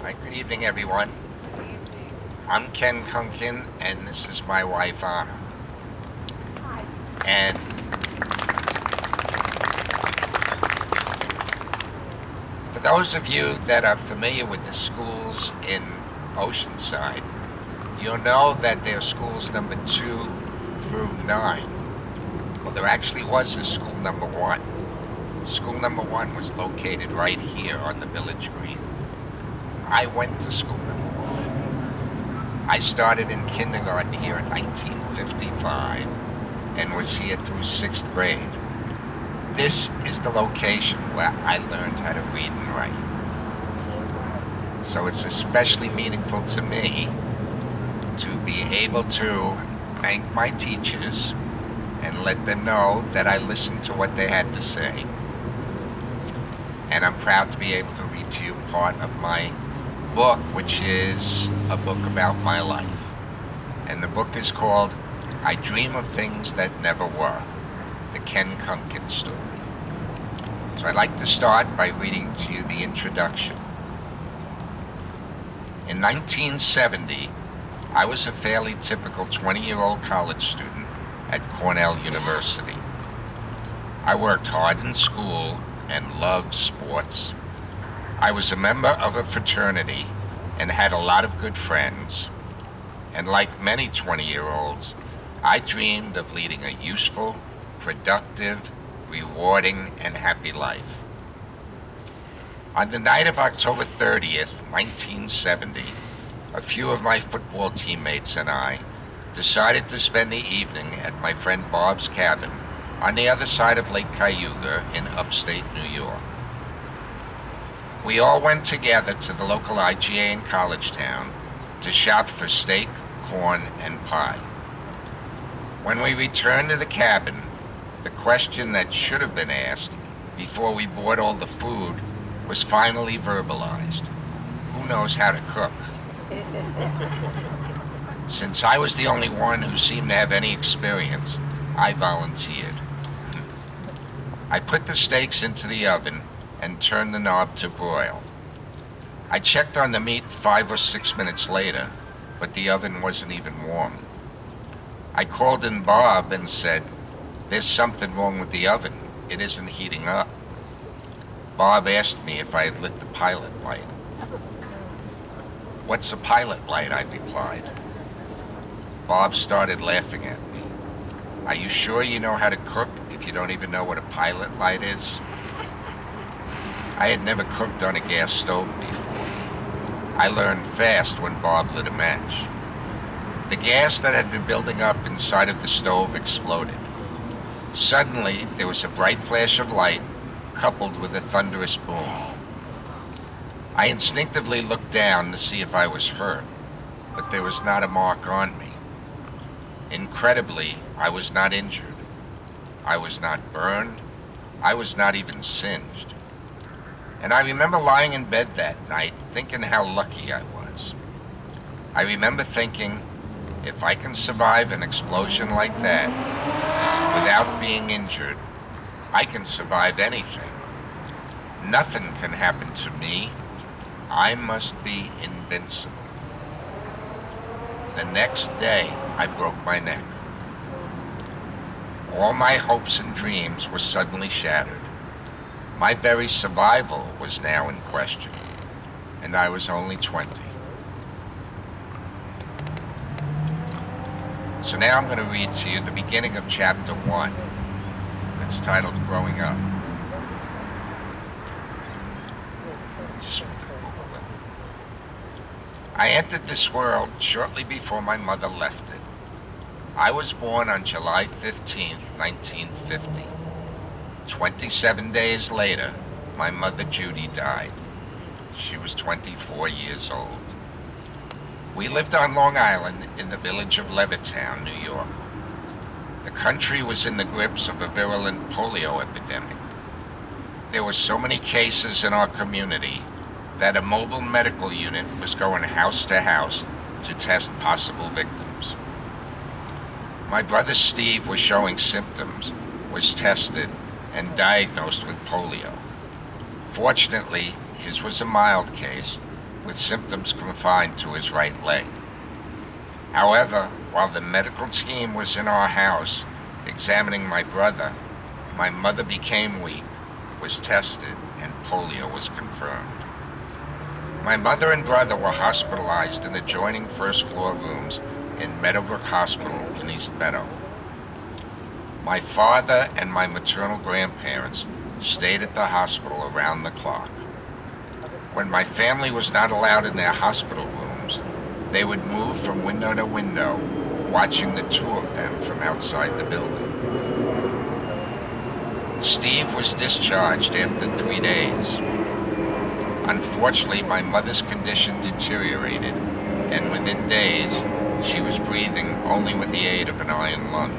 Hi, good evening, everyone. I'm Ken Kunken, and this is my wife, Anna. And for those of you that are familiar with the schools in Oceanside, you'll know that they're schools number 2 through 9. Well, there actually was a school number 1. School number 1 was located right here on the village green. I went to school number 1. I started in kindergarten here in 1955 and was here through 6th grade. This is the location where I learned how to read and write. So it's especially meaningful to me to be able to thank my teachers and let them know that I listened to what they had to say. And I'm proud to be able to read to you part of my book, which is a book about my life. And the book is called I Dream of Things That Never Were, the Ken Kunken story. So I'd like to start by reading to you the introduction. In 1970, I was a fairly typical 20-year-old college student at Cornell University. I worked hard in school and loved sports. I was a member of a fraternity and had a lot of good friends. And like many 20-year-olds, I dreamed of leading a useful, productive, rewarding, and happy life. On the night of October 30th, 1970, a few of my football teammates and I decided to spend the evening at my friend Bob's cabin on the other side of Lake Cayuga in upstate New York. We all went together to the local IGA in College Town to shop for steak, corn, and pie. When we returned to the cabin, the question that should have been asked before we bought all the food was finally verbalized. Who knows how to cook? Since I was the only one who seemed to have any experience, I volunteered. I put the steaks into the oven and turned the knob to broil. I checked on the meat 5 or 6 minutes later, but the oven wasn't even warm. I called in Bob and said, "There's something wrong with the oven. It isn't heating up." Bob asked me if I had lit the pilot light. "What's a pilot light?" I replied. Bob started laughing at me. "Are you sure you know how to cook if you don't even know what a pilot light is?" I had never cooked on a gas stove before. I learned fast when Bob lit a match. The gas that had been building up inside of the stove exploded. Suddenly, there was a bright flash of light coupled with a thunderous boom. I instinctively looked down to see if I was hurt, but there was not a mark on me. Incredibly, I was not injured. I was not burned. I was not even singed. And I remember lying in bed that night thinking how lucky I was. I remember thinking, if I can survive an explosion like that without being injured, I can survive anything. Nothing can happen to me. I must be invincible. The next day, I broke my neck. All my hopes and dreams were suddenly shattered. My very survival was now in question, and I was only 20. So now I'm going to read to you the beginning of chapter 1. It's titled Growing Up. I entered this world shortly before my mother left it. I was born on July 15th, 1950. 27 days later, my mother Judy died. She was 24 years old. We lived on Long Island in the village of Levittown, New York. The country was in the grips of a virulent polio epidemic. There were so many cases in our community that a mobile medical unit was going house to house to test possible victims. My brother Steve was showing symptoms, was tested, and diagnosed with polio. Fortunately, his was a mild case, with symptoms confined to his right leg. However, while the medical team was in our house examining my brother, my mother became weak, was tested, and polio was confirmed. My mother and brother were hospitalized in adjoining first-floor rooms in Meadowbrook Hospital in East Meadow. My father and my maternal grandparents stayed at the hospital around the clock. When my family was not allowed in their hospital rooms, they would move from window to window, watching the two of them from outside the building. Steve was discharged after 3 days. Unfortunately, my mother's condition deteriorated, and within days, she was breathing only with the aid of an iron lung.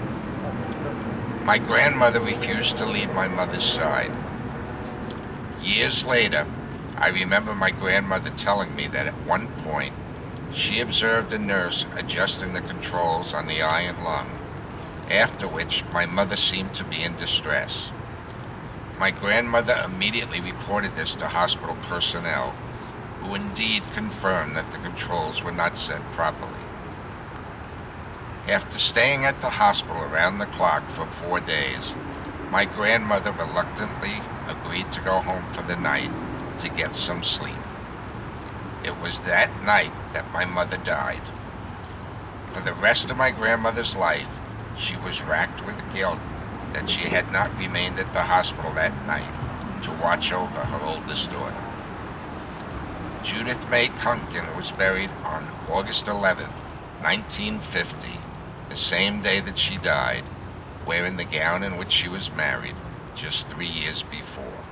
My grandmother refused to leave my mother's side. Years later, I remember my grandmother telling me that at one point, she observed a nurse adjusting the controls on the iron lung, after which my mother seemed to be in distress. My grandmother immediately reported this to hospital personnel, who indeed confirmed that the controls were not set properly. After staying at the hospital around the clock for 4 days, my grandmother reluctantly agreed to go home for the night to get some sleep. It was that night that my mother died. For the rest of my grandmother's life, she was racked with guilt that she had not remained at the hospital that night to watch over her oldest daughter. Judith May Kunken was buried on August 11, 1950, the same day that she died, wearing the gown in which she was married just 3 years before.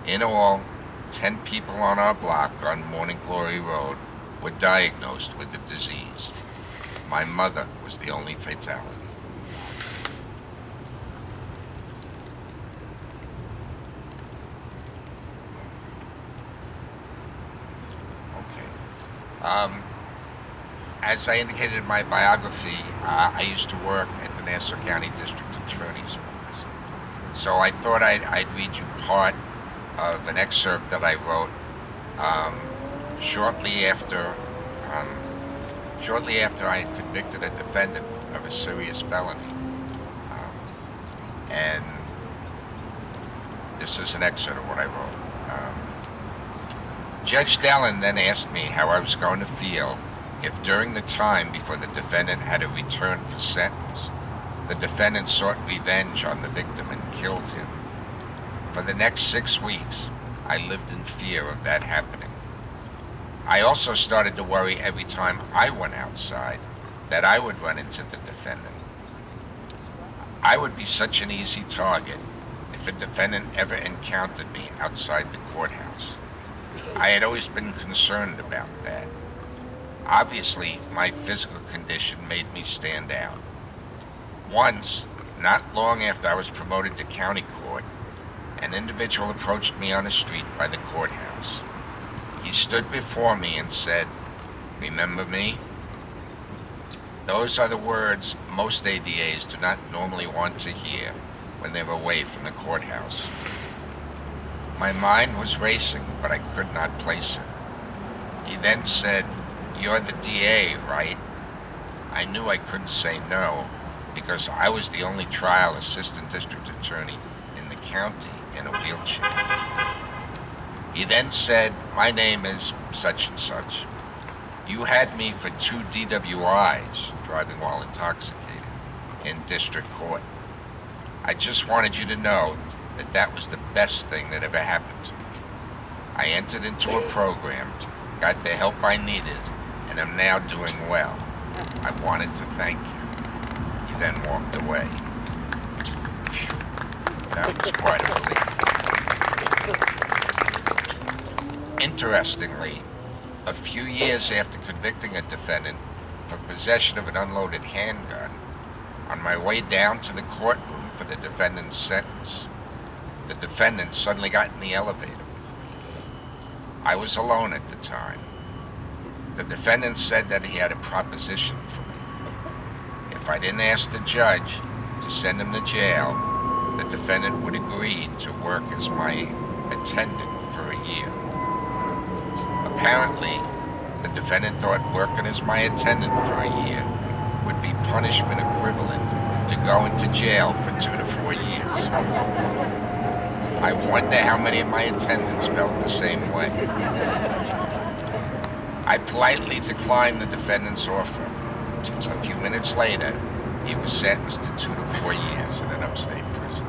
In all, 10 people on our block on Morning Glory Road were diagnosed with the disease. My mother was the only fatality. As I indicated in my biography, I used to work at the Nassau County District Attorney's Office. So I thought I'd read you part of an excerpt that I wrote shortly after I had convicted a defendant of a serious felony. And this is an excerpt of what I wrote. Judge Dallin then asked me how I was going to feel if during the time before the defendant had a return for sentence, the defendant sought revenge on the victim and killed him. For the next 6 weeks, I lived in fear of that happening. I also started to worry every time I went outside that I would run into the defendant. I would be such an easy target if a defendant ever encountered me outside the courthouse. I had always been concerned about that. Obviously, my physical condition made me stand out. Once, not long after I was promoted to county court, an individual approached me on the street by the courthouse. He stood before me and said, "Remember me?" Those are the words most ADAs do not normally want to hear when they're away from the courthouse. My mind was racing, but I could not place it. He then said, "You're the DA, right?" I knew I couldn't say no, because I was the only trial assistant district attorney in the county in a wheelchair. He then said, "My name is such and such. You had me for 2 DWIs, driving while intoxicated, in district court. I just wanted you to know that that was the best thing that ever happened to me. I entered into a program, got the help I needed, and am now doing well. I wanted to thank you." He then walked away. Phew. That was quite a relief. Interestingly, a few years after convicting a defendant for possession of an unloaded handgun, on my way down to the courtroom for the defendant's sentence, the defendant suddenly got in the elevator with me. I was alone at the time. The defendant said that he had a proposition for me. If I didn't ask the judge to send him to jail, the defendant would agree to work as my attendant for a year. Apparently, the defendant thought working as my attendant for a year would be punishment equivalent to going to jail for 2 to 4 years. I wonder how many of my attendants felt the same way. I politely declined the defendant's offer. A few minutes later, he was sentenced to 2 to 4 years in an upstate prison.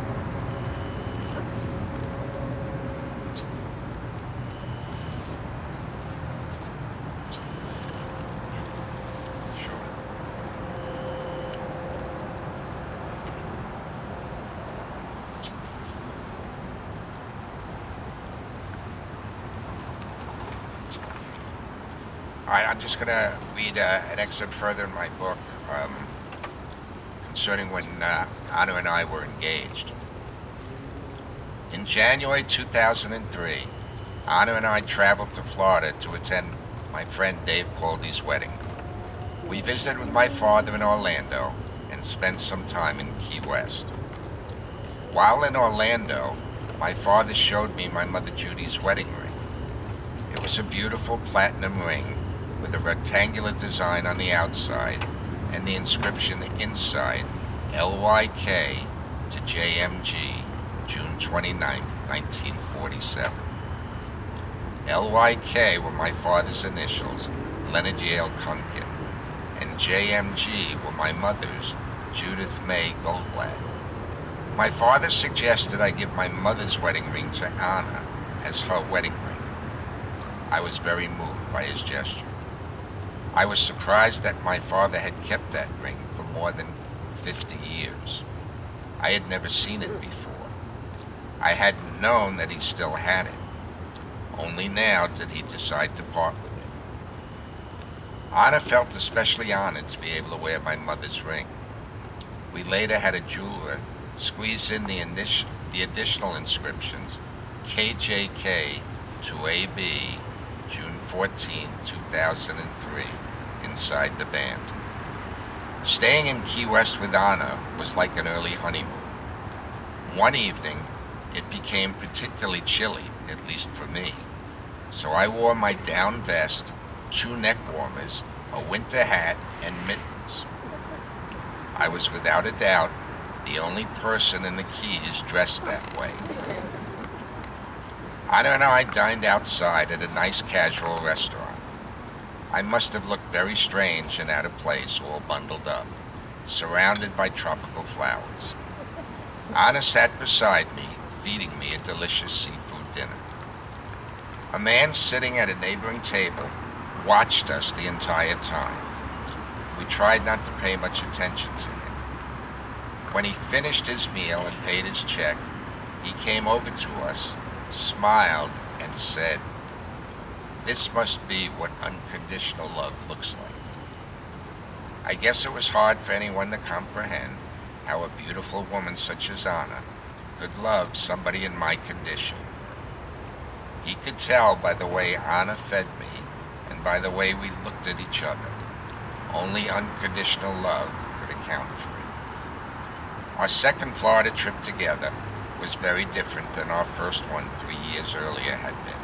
All right, I'm just going to read an excerpt further in my book concerning when Anna and I were engaged. In January 2003, Anna and I traveled to Florida to attend my friend Dave Poldy's wedding. We visited with my father in Orlando and spent some time in Key West. While in Orlando, my father showed me my mother Judy's wedding ring. It was a beautiful platinum ring with a rectangular design on the outside and the inscription inside, LYK to JMG, June 29, 1947. LYK were my father's initials, Leonard Yale Kunken, and JMG were my mother's, Judith May Goldblatt. My father suggested I give my mother's wedding ring to Anna as her wedding ring. I was very moved by his gesture. I was surprised that my father had kept that ring for more than 50 years. I had never seen it before. I hadn't known that he still had it. Only now did he decide to part with it. Anna felt especially honored to be able to wear my mother's ring. We later had a jeweler squeeze in the additional inscriptions, KJK to AB, June 14, 2003, inside the band. Staying in Key West with Anna was like an early honeymoon. One evening, it became particularly chilly, at least for me, so I wore my down vest, 2 neck warmers, a winter hat, and mittens. I was without a doubt the only person in the Keys dressed that way. Anna and I dined outside at a nice casual restaurant. I must have looked very strange and out of place, all bundled up, surrounded by tropical flowers. Anna sat beside me, feeding me a delicious seafood dinner. A man sitting at a neighboring table watched us the entire time. We tried not to pay much attention to him. When he finished his meal and paid his check, he came over to us, smiled, and said, "This must be what unconditional love looks like." I guess it was hard for anyone to comprehend how a beautiful woman such as Anna could love somebody in my condition. He could tell by the way Anna fed me and by the way we looked at each other. Only unconditional love could account for it. Our second Florida trip together was very different than our first one 3 years earlier had been.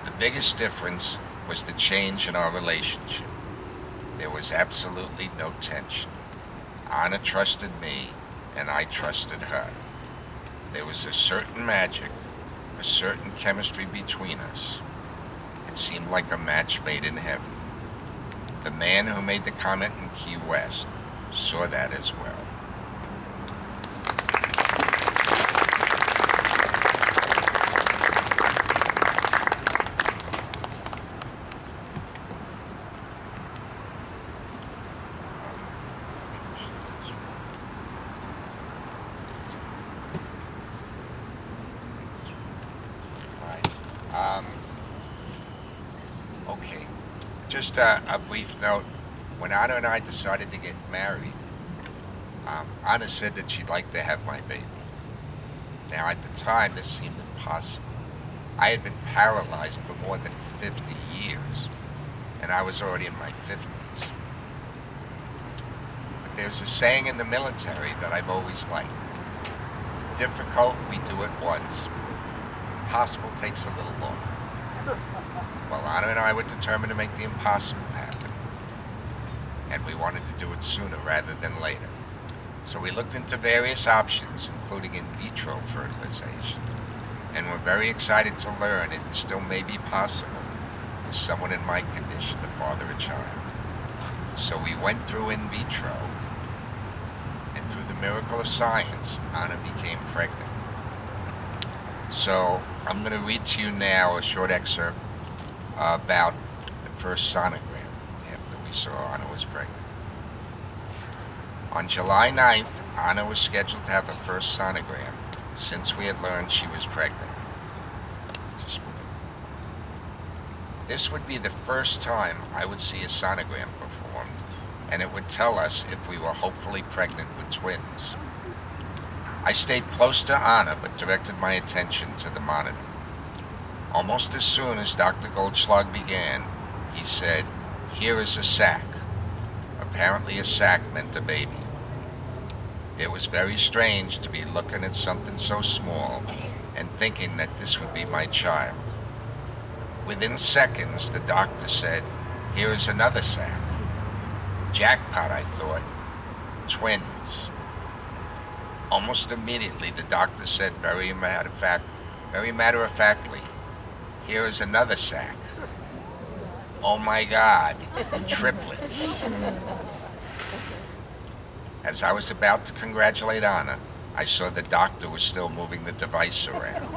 The biggest difference was the change in our relationship. There was absolutely no tension. Anna trusted me, and I trusted her. There was a certain magic, a certain chemistry between us. It seemed like a match made in heaven. The man who made the comment in Key West saw that as well. Okay, just a brief note. When Anna and I decided to get married, Anna said that she'd like to have my baby. Now, at the time, this seemed impossible. I had been paralyzed for more than 50 years, and I was already in my 50s. But there's a saying in the military that I've always liked. Difficult, we do it once. Impossible takes a little longer. Well, Anna and I were determined to make the impossible happen, and we wanted to do it sooner rather than later. So we looked into various options, including in vitro fertilization, and were very excited to learn it still may be possible for someone in my condition to father a child. So we went through in vitro, and through the miracle of science, Anna became pregnant. So I'm going to read to you now a short excerpt about the first sonogram after we saw Anna was pregnant. On July 9th, Anna was scheduled to have her first sonogram since we had learned she was pregnant. This would be the first time I would see a sonogram performed, and it would tell us if we were hopefully pregnant with twins. I stayed close to Anna, but directed my attention to the monitor. Almost as soon as Dr. Goldschlag began, he said, "Here is a sac." Apparently a sac meant a baby. It was very strange to be looking at something so small and thinking that this would be my child. Within seconds, the doctor said, "Here is another sac." Jackpot, I thought. Twins. Almost immediately, the doctor said very matter-of-factly, "Here is another sac." Oh my God, triplets. As I was about to congratulate Anna, I saw the doctor was still moving the device around.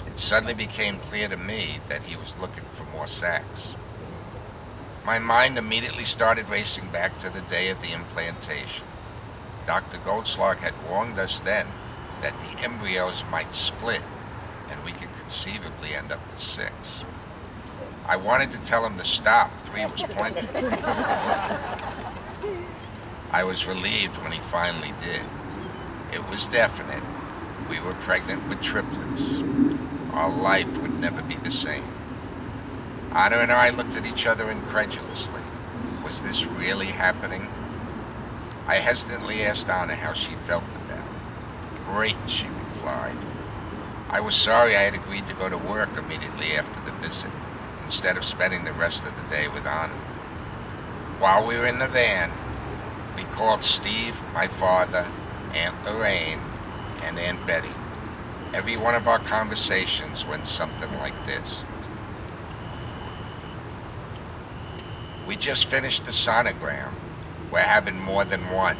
It suddenly became clear to me that he was looking for more sacs. My mind immediately started racing back to the day of the implantation. Dr. Goldschlag had warned us then that the embryos might split and we could conceivably end up with 6. I wanted to tell him to stop. 3 was plenty. I was relieved when he finally did. It was definite. We were pregnant with triplets. Our life would never be the same. Anna and I looked at each other incredulously. Was this really happening? I hesitantly asked Anna how she felt about it. "Great," she replied. I was sorry I had agreed to go to work immediately after the visit, instead of spending the rest of the day with Anna. While we were in the van, we called Steve, my father, Aunt Lorraine, and Aunt Betty. Every one of our conversations went something like this. "We just finished the sonogram. We're having more than one."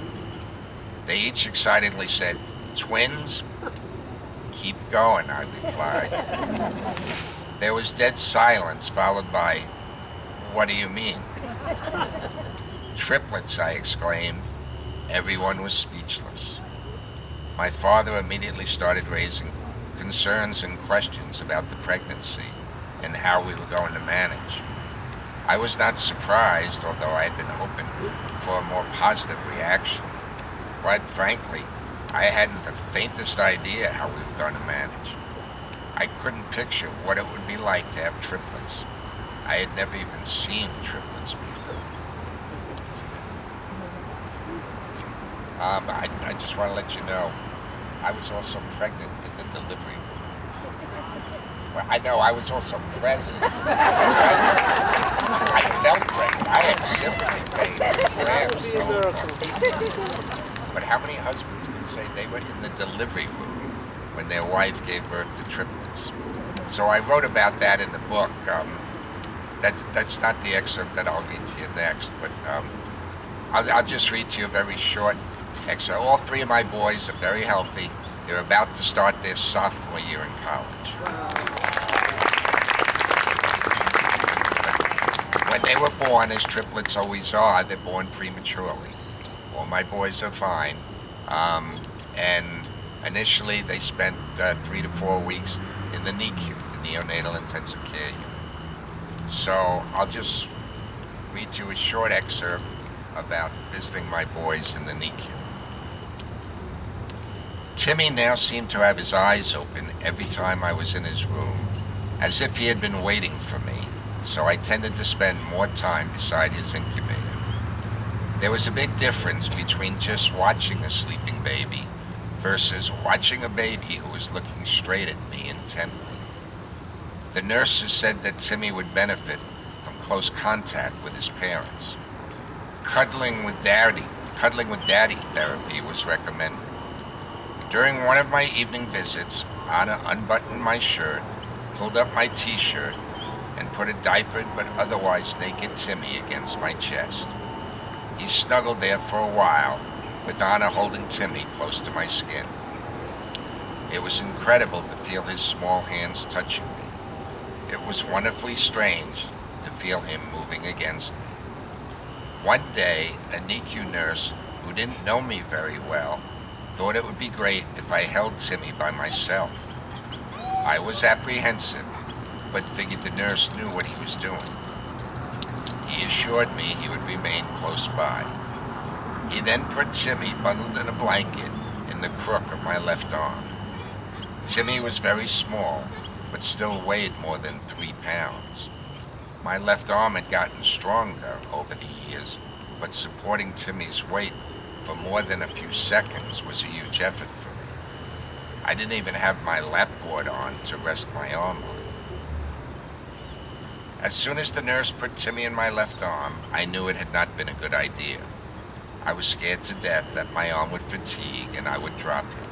They each excitedly said, "Twins?" "Keep going," I replied. There was dead silence, followed by, "What do you mean?" "Triplets," I exclaimed. Everyone was speechless. My father immediately started raising concerns and questions about the pregnancy and how we were going to manage. I was not surprised, although I had been hoping for a more positive reaction. Quite frankly, I hadn't the faintest idea how we were going to manage. I couldn't picture what it would be like to have triplets. I had never even seen triplets before. I just want to let you know, I was also pregnant in the delivery room. Well, I know, I was also present. I felt pregnant. I had sympathy pains, cramps. But how many husbands can say they were in the delivery room when their wife gave birth to triplets? So I wrote about that in the book. That's not the excerpt that I'll read to you next, but I'll just read to you a very short excerpt. All 3 of my boys are very healthy. They're about to start their sophomore year in college. When they were born, as triplets always are, they're born prematurely. All my boys are fine. And initially they spent 3 to 4 weeks in the NICU, the Neonatal Intensive Care Unit. So I'll just read you a short excerpt about visiting my boys in the NICU. Timmy now seemed to have his eyes open every time I was in his room, as if he had been waiting for me, so I tended to spend more time beside his incubator. There was a big difference between just watching a sleeping baby versus watching a baby who was looking straight at me intently. The nurses said that Timmy would benefit from close contact with his parents. Cuddling with daddy therapy was recommended. During one of my evening visits, Anna unbuttoned my shirt, pulled up my t-shirt, and put a diapered but otherwise naked Timmy against my chest. He snuggled there for a while, with Anna holding Timmy close to my skin. It was incredible to feel his small hands touching me. It was wonderfully strange to feel him moving against me. One day, a NICU nurse who didn't know me very well thought it would be great if I held Timmy by myself. I was apprehensive, but figured the nurse knew what he was doing. He assured me he would remain close by. He then put Timmy bundled in a blanket in the crook of my left arm. Timmy was very small, but still weighed more than 3 pounds. My left arm had gotten stronger over the years, but supporting Timmy's weight for more than a few seconds was a huge effort for me. I didn't even have my lap board on to rest my arm on. As soon as the nurse put Timmy in my left arm, I knew it had not been a good idea. I was scared to death that my arm would fatigue and I would drop him.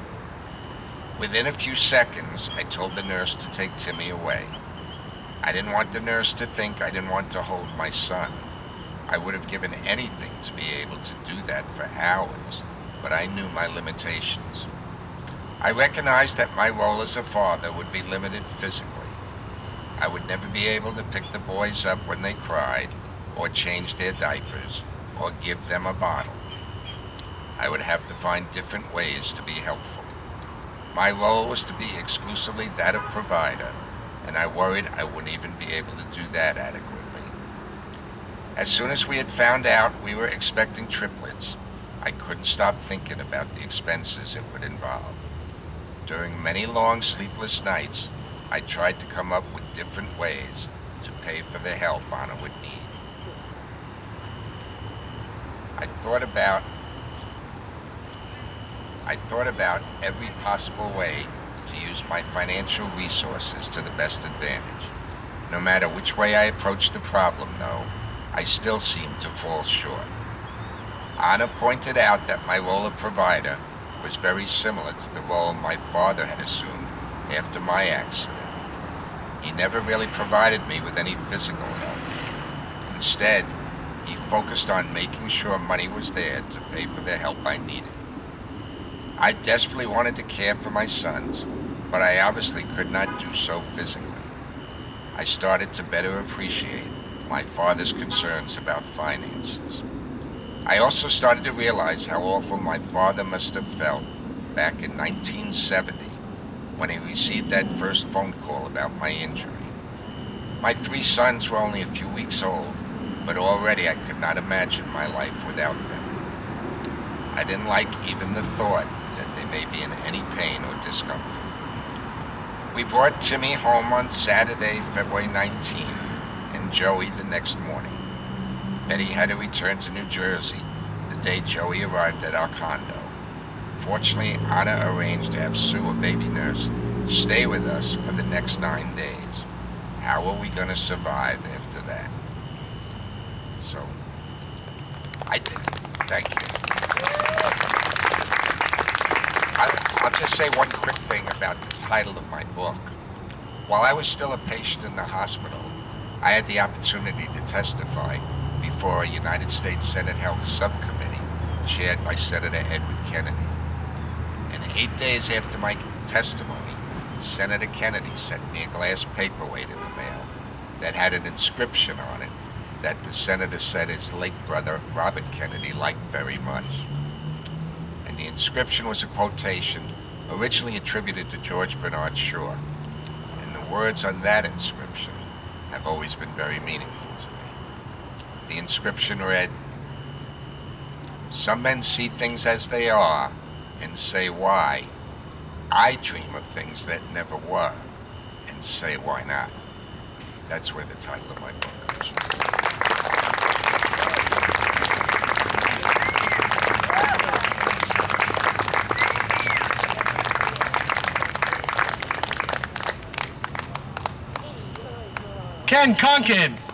Within a few seconds, I told the nurse to take Timmy away. I didn't want the nurse to think I didn't want to hold my son. I would have given anything to be able to do that for hours, but I knew my limitations. I recognized that my role as a father would be limited physically. I would never be able to pick the boys up when they cried, or change their diapers, or give them a bottle. I would have to find different ways to be helpful. My role was to be exclusively that of provider, and I worried I wouldn't even be able to do that adequately. As soon as we had found out we were expecting triplets, I couldn't stop thinking about the expenses it would involve. During many long sleepless nights, I tried to come up with different ways to pay for the help Anna would need. I thought about every possible way to use my financial resources to the best advantage. No matter which way I approached the problem, though, I still seemed to fall short. Anna pointed out that my role of provider was very similar to the role my father had assumed after my accident. He never really provided me with any physical help. Instead, he focused on making sure money was there to pay for the help I needed. I desperately wanted to care for my sons, but I obviously could not do so physically. I started to better appreciate my father's concerns about finances. I also started to realize how awful my father must have felt back in 1970 when he received that first phone call about my injury. My 3 sons were only a few weeks old, but already I could not imagine my life without them. I didn't like even the thought that they may be in any pain or discomfort. We brought Timmy home on Saturday, February 19th, and Joey the next morning. Betty had to return to New Jersey the day Joey arrived at our condo. Fortunately, Anna arranged to have Sue, a baby nurse, stay with us for the next 9 days. How are we going to survive after that? So, I did. Thank you. I'll just say one quick thing about the title of my book. While I was still a patient in the hospital, I had the opportunity to testify before a United States Senate Health Subcommittee chaired by Senator Edward Kennedy. And 8 days after my testimony, Senator Kennedy sent me a glass paperweight in the mail that had an inscription on it that the senator said his late brother, Robert Kennedy, liked very much. And the inscription was a quotation originally attributed to George Bernard Shaw. And the words on that inscription have always been very meaningful to me. The inscription read, "Some men see things as they are and say why. I dream of things that never were and say why not." That's where the title of my book comes from. Ken Kunken.